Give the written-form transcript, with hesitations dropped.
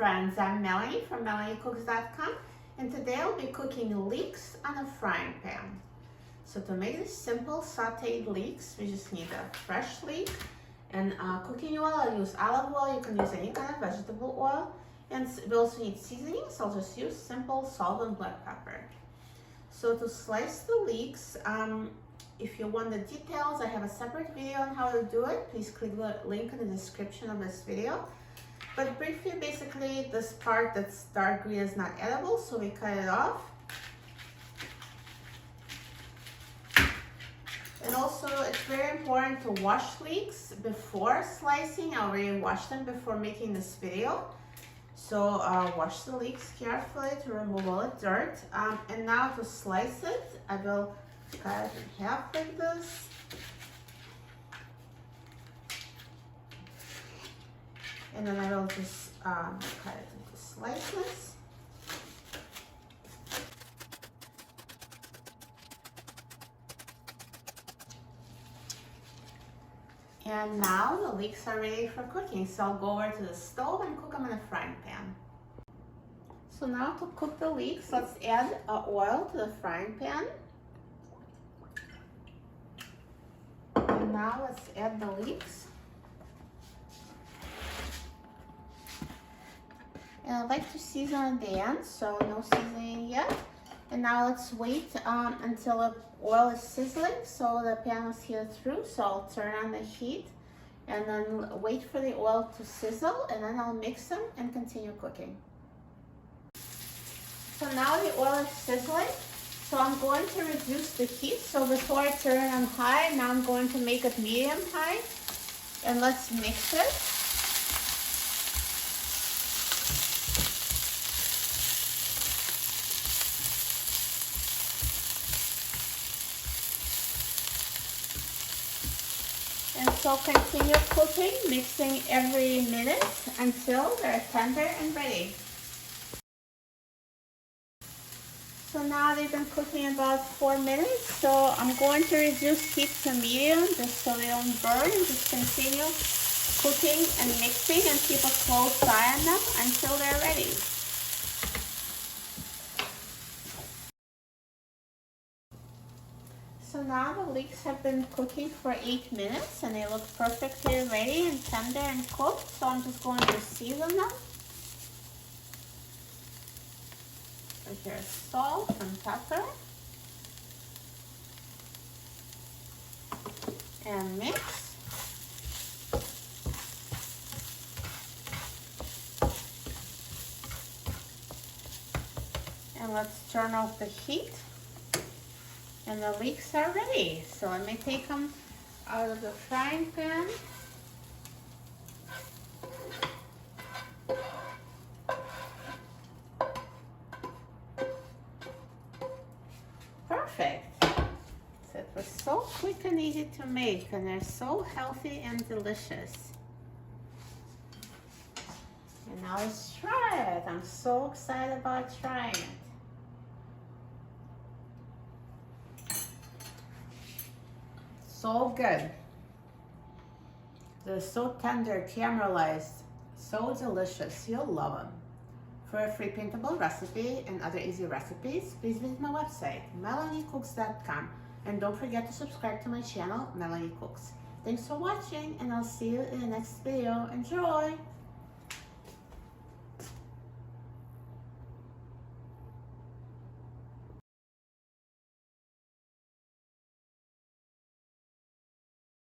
friends, I'm Melanie from MelanieCooks.com, and today I'll be cooking leeks on a frying pan. So to make this simple sauteed leeks, we just need a fresh leek and cooking oil. I'll use olive oil, you can use any kind of vegetable oil, and we also need seasoning, so I'll just use simple salt and black pepper. So to slice the leeks, if you want the details, I have a separate video on how to do it. Please click the link in the description of this video. But briefly, basically, this part that's dark green is not edible, so we cut it off. And also, it's very important to wash leeks before slicing. I already washed them before making this video. So wash the leeks carefully to remove all the dirt. And now to slice it, I will cut it in half like this. And then I will just cut it into slices. And now the leeks are ready for cooking, so I'll go over to the stove and cook them in a frying pan. So now to cook the leeks, let's add oil to the frying pan. And now let's add the leeks. And I'd like to season at the end, so no seasoning yet. And now let's wait until the oil is sizzling, so the pan is heated through. So I'll turn on the heat and then wait for the oil to sizzle, and then I'll mix them and continue cooking. So now the oil is sizzling, so I'm going to reduce the heat. So before I turn it on high, now I'm going to make it medium high, and let's mix it. And so continue cooking, mixing every minute until they're tender and ready. So now they've been cooking about 4 minutes, so I'm going to reduce heat to medium just so they don't burn, and just continue cooking and mixing and keep a close eye on them until they're ready. So now the leeks have been cooking for 8 minutes and they look perfectly ready and tender and cooked. So I'm just going to season them. So here's salt and pepper. And mix. And let's turn off the heat. And the leeks are ready. So let me take them out of the frying pan. Perfect. So it was so quick and easy to make, and they're so healthy and delicious. And now let's try it. I'm so excited about trying it. So good. They're so tender, caramelized, so delicious. You'll love them. For a free printable recipe and other easy recipes, please visit my website, MelanieCooks.com. And don't forget to subscribe to my channel, Melanie Cooks. Thanks for watching, and I'll see you in the next video. Enjoy!